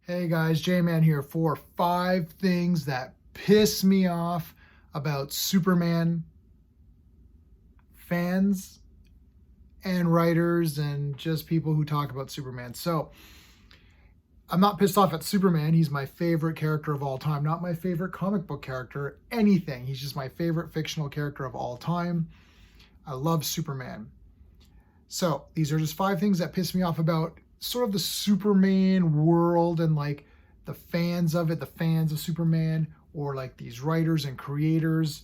Hey guys, J-Man here for 5 things that piss me off about Superman fans and writers and just people who talk about Superman. So, I'm not pissed off at Superman. He's my favorite character of all time. Not my favorite comic book character, anything. He's just my favorite fictional character of all time. I love Superman. So, these are just 5 things that piss me off about sort of the Superman world and like the fans of it, the fans of Superman, or like these writers and creators.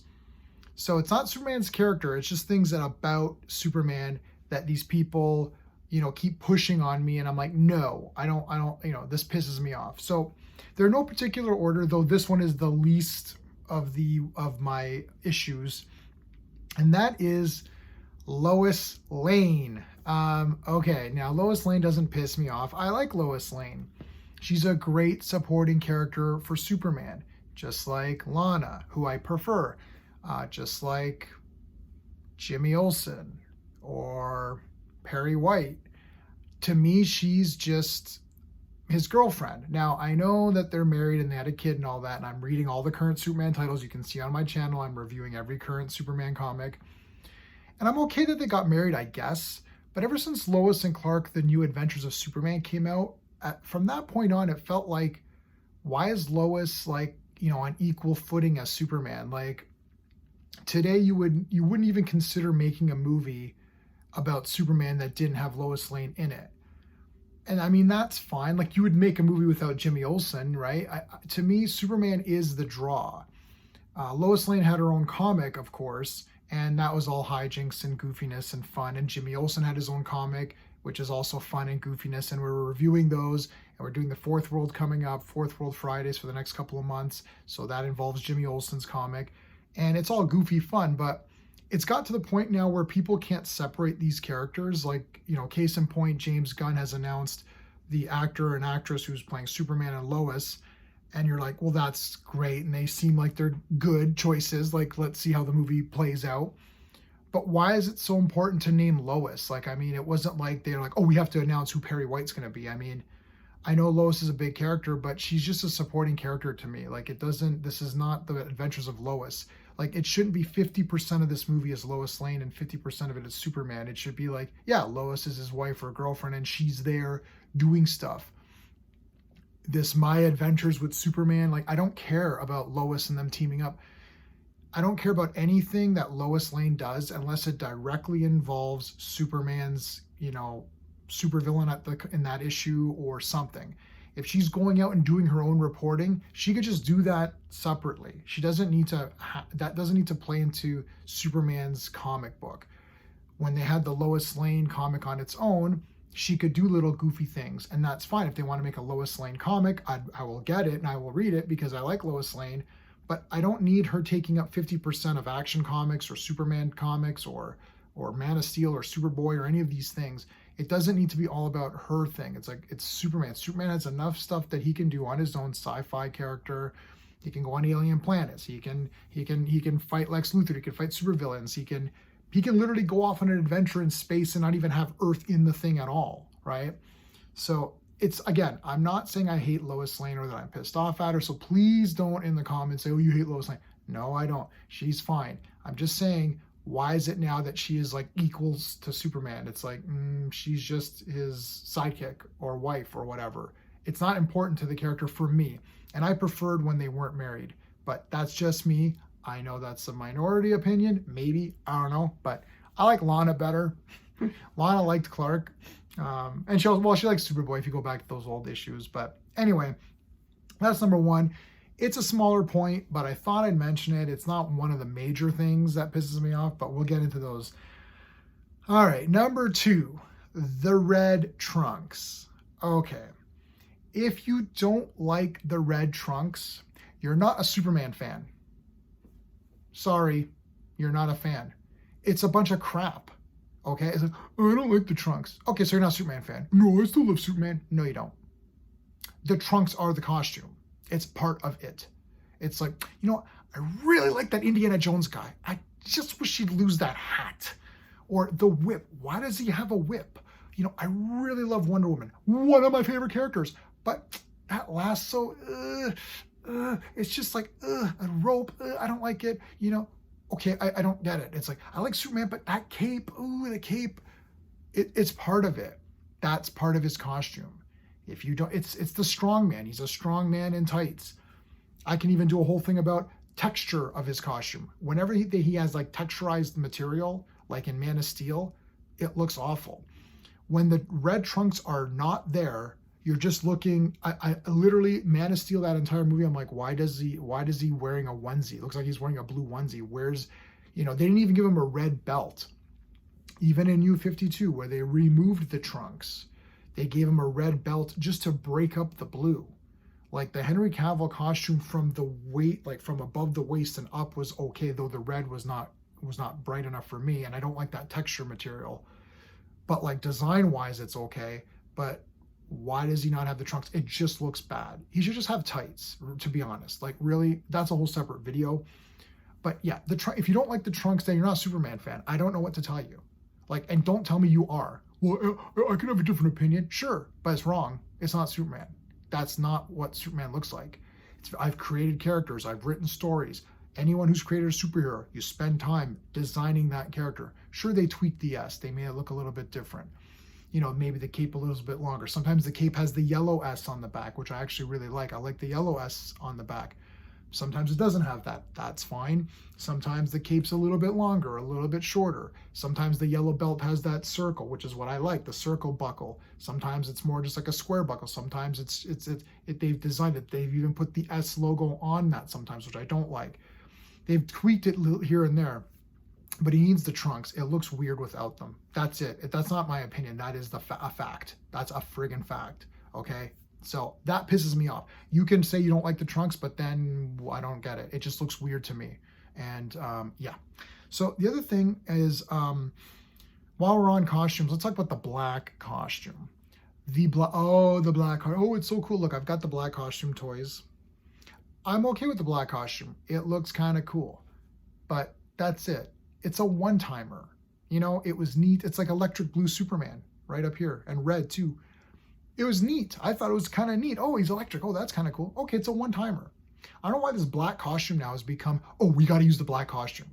So it's not Superman's character, it's just things that about Superman that these people, keep pushing on me, and I'm like, no, I don't, this pisses me off. So they're no particular order, though this one is the least of my issues, and that is Lois Lane. Okay, now Lois Lane doesn't piss me off. I like Lois Lane. She's a great supporting character for Superman, just like Lana, who I prefer, just like Jimmy Olsen or Perry White. To me, she's just his girlfriend. Now, I know that they're married and they had a kid and all that, and I'm reading all the current Superman titles. You can see on my channel, I'm reviewing every current Superman comic. And I'm okay that they got married, I guess. But ever since Lois and Clark, The New Adventures of Superman came out, from that point on, it felt like, why is Lois on equal footing as Superman? Like today, you wouldn't even consider making a movie about Superman that didn't have Lois Lane in it. And I mean, that's fine. Like you would make a movie without Jimmy Olsen, right? To me, Superman is the draw. Lois Lane had her own comic, of course, and that was all hijinks and goofiness and fun. And Jimmy Olsen had his own comic, which is also fun and goofiness. And we're reviewing those, and we're doing the Fourth World coming up, Fourth World Fridays for the next couple of months. So that involves Jimmy Olsen's comic, and it's all goofy fun. But it's got to the point now where people can't separate these characters. Like, case in point, James Gunn has announced the actor and actress who's playing Superman and Lois. And you're like, well, that's great. And they seem like they're good choices. Like, let's see how the movie plays out. But why is it so important to name Lois? Like, I mean, it wasn't like they're like, oh, we have to announce who Perry White's going to be. I mean, I know Lois is a big character, but she's just a supporting character to me. Like, this is not the adventures of Lois. Like, it shouldn't be 50% of this movie is Lois Lane and 50% of it is Superman. It should be like, yeah, Lois is his wife or girlfriend, and she's there doing stuff. This My Adventures with Superman, like, I don't care about Lois and them teaming up. I don't care about anything that Lois Lane does unless it directly involves Superman's, supervillain in that issue or something. If she's going out and doing her own reporting, she could just do that separately. She doesn't need to, that doesn't need to play into Superman's comic book. When they had the Lois Lane comic on its own, she could do little goofy things, and that's fine. If they want to make a Lois Lane comic, I will get it and I will read it because I like Lois Lane, but I don't need her taking up 50% of Action Comics or Superman comics or Man of Steel or Superboy or any of these things. It doesn't need to be all about her thing. It's like, it's Superman. Superman has enough stuff that he can do on his own sci-fi character. He can go on alien planets. He can fight Lex Luthor. He can fight supervillains. He can literally go off on an adventure in space and not even have Earth in the thing at all, right? So it's, again, I'm not saying I hate Lois Lane or that I'm pissed off at her, so please don't in the comments say, oh, you hate Lois Lane. No, I don't. She's fine. I'm just saying, why is it now that she is like equals to Superman? It's like, she's just his sidekick or wife or whatever. It's not important to the character for me. And I preferred when they weren't married, but that's just me. I know that's a minority opinion, maybe, I don't know, but I like Lana better. Lana liked Clark, and she likes Superboy if you go back to those old issues. But anyway, that's number 1. It's a smaller point, but I thought I'd mention it. It's not one of the major things that pisses me off, but we'll get into those. All right, number 2, the red trunks. Okay, if you don't like the red trunks, you're not a Superman fan. Sorry, you're not a fan. It's a bunch of crap, okay? It's like, oh, I don't like the trunks. Okay, so you're not a Superman fan. No, I still love Superman. No, you don't. The trunks are the costume. It's part of it. It's like, I really like that Indiana Jones guy. I just wish he'd lose that hat. Or the whip. Why does he have a whip? I really love Wonder Woman. One of my favorite characters. But that lasso, it's just like, a rope, I don't like it, you know. Okay, I don't get it. It's like, I like Superman, but that cape, the cape, it's part of it. That's part of his costume. If you don't, it's the strong man. He's a strong man in tights. I can even do a whole thing about texture of his costume. Whenever he has like texturized material, like in Man of Steel, it looks awful. When the red trunks are not there, you're just looking. I literally, Man of Steel, that entire movie, I'm like, why does he wearing a onesie? It looks like he's wearing a blue onesie. Where's, they didn't even give him a red belt. Even in U-52, where they removed the trunks, they gave him a red belt just to break up the blue. Like the Henry Cavill costume from the like from above the waist and up was okay, though the red was not bright enough for me, and I don't like that texture material. But like design wise, it's okay. But why does he not have the trunks? It just looks bad. He should just have tights, to be honest. Like really, that's a whole separate video. But yeah, if you don't like the trunks, then you're not a Superman fan. I don't know what to tell you. Like, and don't tell me you are. Well, I could have a different opinion. Sure, but it's wrong. It's not Superman. That's not what Superman looks like. I've created characters. I've written stories. Anyone who's created a superhero, you spend time designing that character. Sure, they tweak the S. They may look a little bit different. Maybe the cape a little bit longer. Sometimes the cape has the yellow S on the back, which I actually really like. I like the yellow S on the back. Sometimes it doesn't have that. That's fine. Sometimes the cape's a little bit longer, a little bit shorter. Sometimes the yellow belt has that circle, which is what I like, the circle buckle. Sometimes it's more just like a square buckle. Sometimes they've designed it. They've even put the S logo on that sometimes, which I don't like. They've tweaked it here and there, but he needs the trunks. It looks weird without them. That's it. That's not my opinion. That is a fact. That's a friggin' fact. Okay. So that pisses me off. You can say you don't like the trunks, but then I don't get it. It just looks weird to me. And yeah. So the other thing is, while we're on costumes, let's talk about the black costume. The black. Oh, it's so cool. Look, I've got the black costume toys. I'm okay with the black costume. It looks kind of cool, but that's it. It's a one-timer. It was neat. It's like electric blue Superman right up here, and red too. It was neat. I thought it was kind of neat. Oh, he's electric. Oh, that's kind of cool. Okay, it's a one-timer. I don't know why this black costume now has become, oh, we got to use the black costume.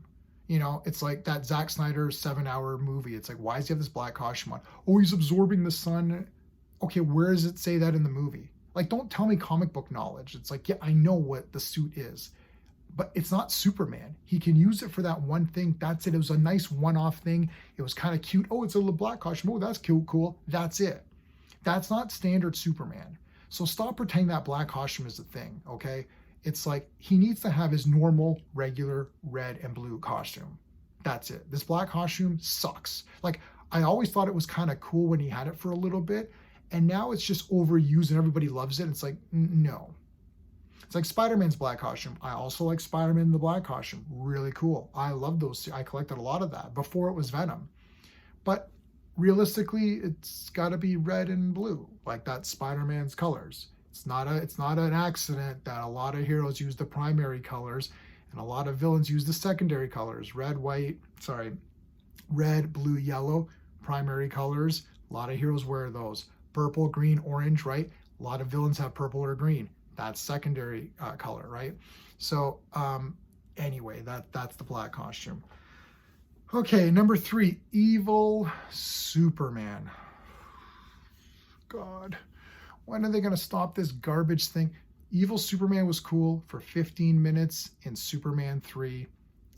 It's like that Zack Snyder 7-hour movie. It's like, why does he have this black costume on? Oh, he's absorbing the sun. Okay, where does it say that in the movie? Like, don't tell me comic book knowledge. It's like, yeah, I know what the suit is, but it's not Superman. He can use it for that one thing. That's it. It was a nice one-off thing. It was kind of cute. Oh, it's a little black costume. Oh, that's cool. That's it. That's not standard Superman. So stop pretending that black costume is the thing, okay? It's like he needs to have his normal, regular red and blue costume. That's it. This black costume sucks. Like, I always thought it was kind of cool when he had it for a little bit, and now it's just overused and everybody loves it. It's like, no. It's like Spider-Man's black costume. I also like Spider-Man in the black costume. Really cool. I love those. I collected a lot of that before it was Venom. But realistically, it's got to be red and blue, like that's Spider-Man's colors. It's not an accident that a lot of heroes use the primary colors and a lot of villains use the secondary colors. Red, blue, yellow, primary colors. A lot of heroes wear those. Purple, green, orange, right? A lot of villains have purple or green. That's secondary color, right? So anyway, that's the black costume. Okay, number 3, evil Superman. God, when are they going to stop this garbage thing? Evil Superman was cool for 15 minutes in Superman 3.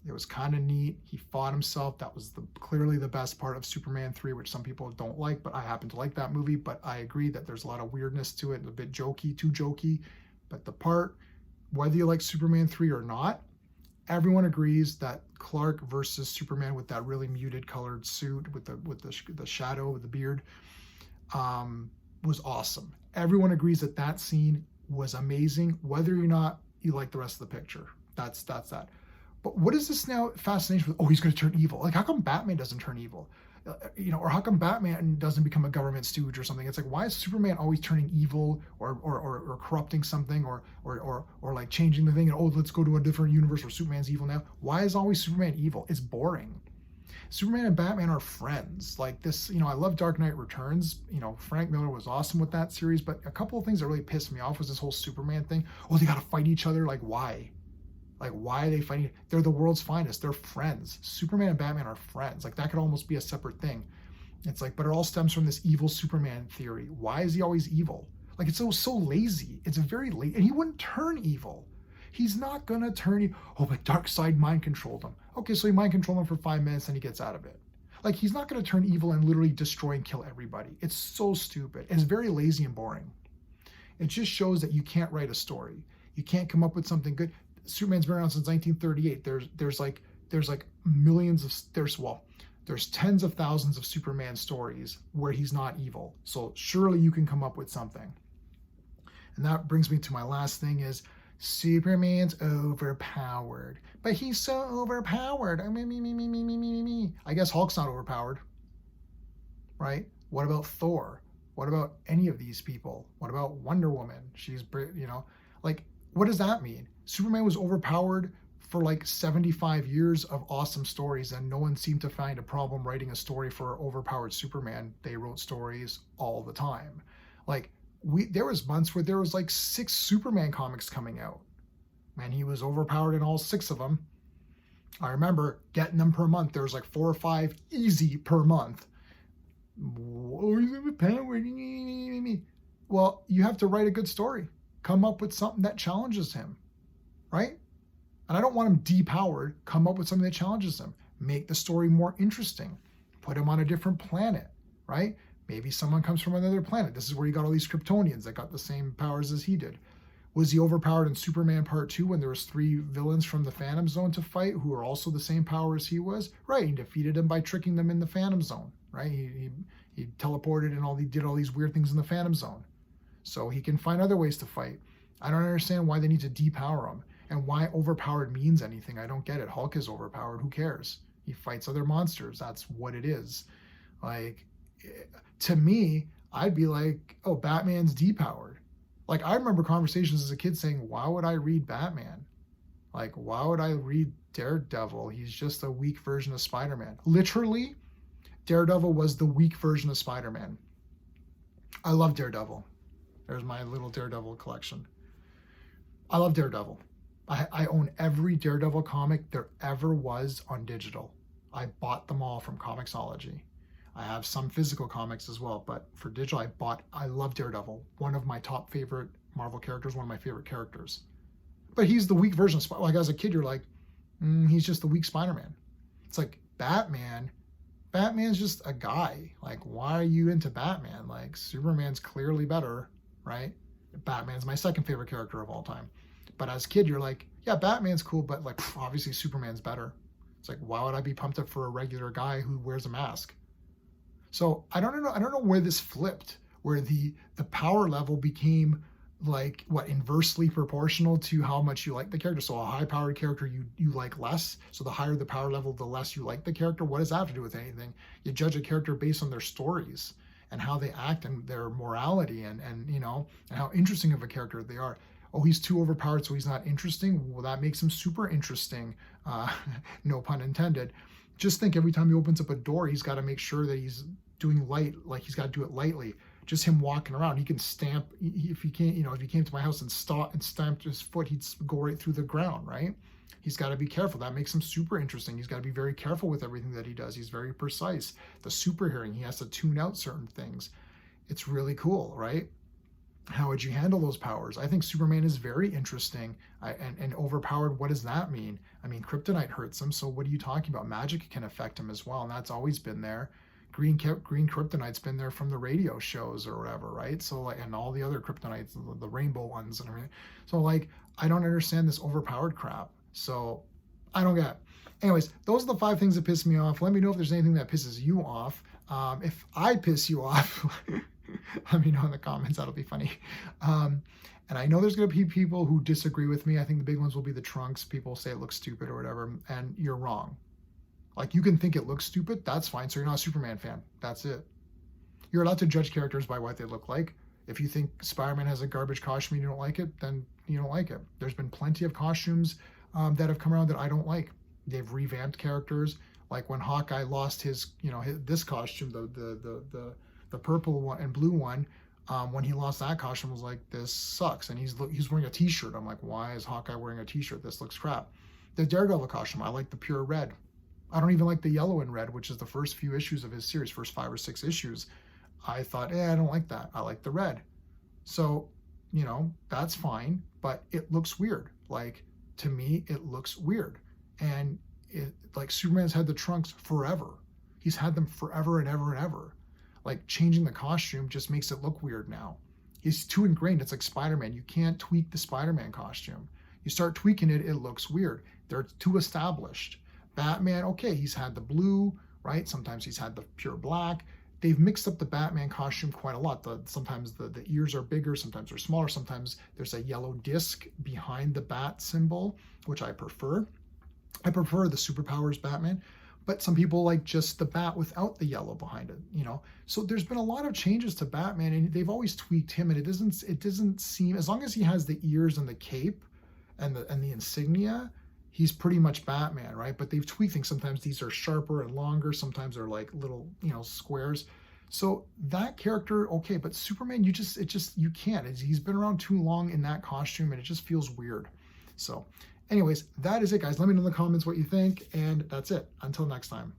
It was kind of neat. He fought himself. That was clearly the best part of Superman 3, which some people don't like, but I happen to like that movie. But I agree that there's a lot of weirdness to it, a bit jokey, too jokey. But the part, whether you like Superman 3 or not, everyone agrees that Clark versus Superman with that really muted colored suit with the shadow with the beard was awesome. Everyone agrees that scene was amazing, whether or not you like the rest of the picture. That's that. But what is this now fascination with, oh, he's going to turn evil? Like, how come Batman doesn't turn evil? Or how come Batman doesn't become a government stooge or something? It's like, why is Superman always turning evil or corrupting something or like changing the thing? And, oh, let's go to a different universe where Superman's evil now. Why is always Superman evil? It's boring. Superman and Batman are friends. Like this, I love Dark Knight Returns. Frank Miller was awesome with that series, but a couple of things that really pissed me off was this whole Superman thing. Oh, they got to fight each other. Like, why? Like, why are they fighting? They're the world's finest. They're friends. Superman and Batman are friends. Like, that could almost be a separate thing. It's like, but it all stems from this evil Superman theory. Why is he always evil? Like, it's so lazy. It's very lazy. And he wouldn't turn evil. He's not going to turn. Oh, but Darkseid mind controlled him. Okay, so he mind controlled him for 5 minutes and he gets out of it. Like, he's not going to turn evil and literally destroy and kill everybody. It's so stupid. It's very lazy and boring. It just shows that you can't write a story. You can't come up with something good. Superman's been around since 1938. There's like millions of there's tens of thousands of Superman stories where he's not evil. So surely you can come up with something. And that brings me to my last thing is Superman's overpowered. But he's so overpowered. Me. I guess Hulk's not overpowered. Right? What about Thor? What about any of these people? What about Wonder Woman? She's, like, what does that mean? Superman was overpowered for like 75 years of awesome stories, and no one seemed to find a problem writing a story for overpowered Superman. They wrote stories all the time. Like, there was months where there was like 6 Superman comics coming out. Man, he was overpowered in all 6 of them. I remember getting them per month. There was like 4 or 5 easy per month. Oh, he's overpowered. Well, you have to write a good story. Come up with something that challenges him, right? And I don't want him depowered. Come up with something that challenges him. Make the story more interesting. Put him on a different planet, right? Maybe someone comes from another planet. This is where you got all these Kryptonians that got the same powers as he did. Was he overpowered in Superman Part 2 when there was 3 villains from the Phantom Zone to fight who were also the same power as he was? Right, he defeated them by tricking them in the Phantom Zone, right? He teleported and he did all these weird things in the Phantom Zone. So he can find other ways to fight. I don't understand why they need to depower him and why overpowered means anything. I don't get it. Hulk is overpowered. Who cares? He fights other monsters. That's what it is. Like, to me, I'd be like, oh, Batman's depowered. Like, I remember conversations as a kid saying, why would I read Batman? Like, why would I read Daredevil? He's just a weak version of Spider-Man. Literally, Daredevil was the weak version of Spider-Man. I love Daredevil. There's my little Daredevil collection. I love Daredevil. I own every Daredevil comic there ever was on digital. I bought them all from Comixology. I have some physical comics as well, but for digital, I love Daredevil. One of my top favorite Marvel characters, one of my favorite characters. But he's the weak version of Spider-Man. Like, as a kid, you're like, he's just the weak Spider-Man. It's like, Batman's just a guy. Like, why are you into Batman? Like, Superman's clearly better, right? Batman's my second favorite character of all time. But as a kid, you're like, yeah, Batman's cool, but like, obviously Superman's better. It's like, why would I be pumped up for a regular guy who wears a mask? So I don't know where this flipped, where the power level became like, inversely proportional to how much you like the character. So a high-powered character you like less. So the higher the power level, the less you like the character. What does that have to do with anything? You judge a character based on their stories and how they act and their morality and how interesting of a character they are. Oh, he's too overpowered, so he's not interesting. Well, that makes him super interesting. No pun intended. Just think, every time he opens up a door, he's got to make sure that he's doing he's got to do it lightly. Just him walking around, he can stamp. If he can't, if he came to my house and stamped his foot, he'd go right through the ground, right? He's got to be careful. That makes him super interesting. He's got to be very careful with everything that he does. He's very precise. The super hearing, he has to tune out certain things. It's really cool, right? How would you handle those powers? I think Superman is very interesting and overpowered. What does that mean? I mean, kryptonite hurts him, so what are you talking about? Magic can affect him as well, and that's always been there. Green kryptonite's been there from the radio shows or whatever, right? So, like, and all the other kryptonites, the rainbow ones and everything. So, like, I don't understand this overpowered crap. So, I don't get it. Anyways, those are the 5 things that piss me off. Let me know if there's anything that pisses you off. If I piss you off, let me know in the comments. That'll be funny. And I know there's going to be people who disagree with me. I think the big ones will be the trunks. People say it looks stupid or whatever, and you're wrong. Like, you can think it looks stupid, that's fine. So you're not a Superman fan. That's it. You're allowed to judge characters by what they look like. If you think Spider-Man has a garbage costume and you don't like it, then you don't like it. There's been plenty of costumes that have come around that I don't like. They've revamped characters. Like when Hawkeye lost his, this costume, the purple one and blue one, when he lost that costume, I was like, this sucks. And he's wearing a t-shirt. I'm like, why is Hawkeye wearing a t-shirt? This looks crap. The Daredevil costume, I like the pure red. I don't even like the yellow and red, which is the first few issues of his series, first 5 or 6 issues. I thought, I don't like that. I like the red. So, that's fine, but it looks weird. Like, to me, it looks weird. And like Superman's had the trunks forever. He's had them forever and ever and ever. Like changing the costume just makes it look weird now. He's too ingrained. It's like Spider-Man. You can't tweak the Spider-Man costume. You start tweaking it, it looks weird. They're too established. Batman, okay, he's had the blue, right? Sometimes he's had the pure black. They've mixed up the Batman costume quite a lot. Sometimes the ears are bigger, sometimes they're smaller, sometimes there's a yellow disc behind the bat symbol, which I prefer. I prefer the superpowers Batman, but some people like just the bat without the yellow behind it, So there's been a lot of changes to Batman, and they've always tweaked him, and it doesn't seem, as long as he has the ears and the cape and the insignia, he's pretty much Batman, right? But they've tweaked things. Sometimes these are sharper and longer, sometimes they're like little, squares. So that character, okay, but Superman, you can't. He's been around too long in that costume, and it just feels weird. So anyways, that is it, guys. Let me know in the comments what you think, and that's it. Until next time.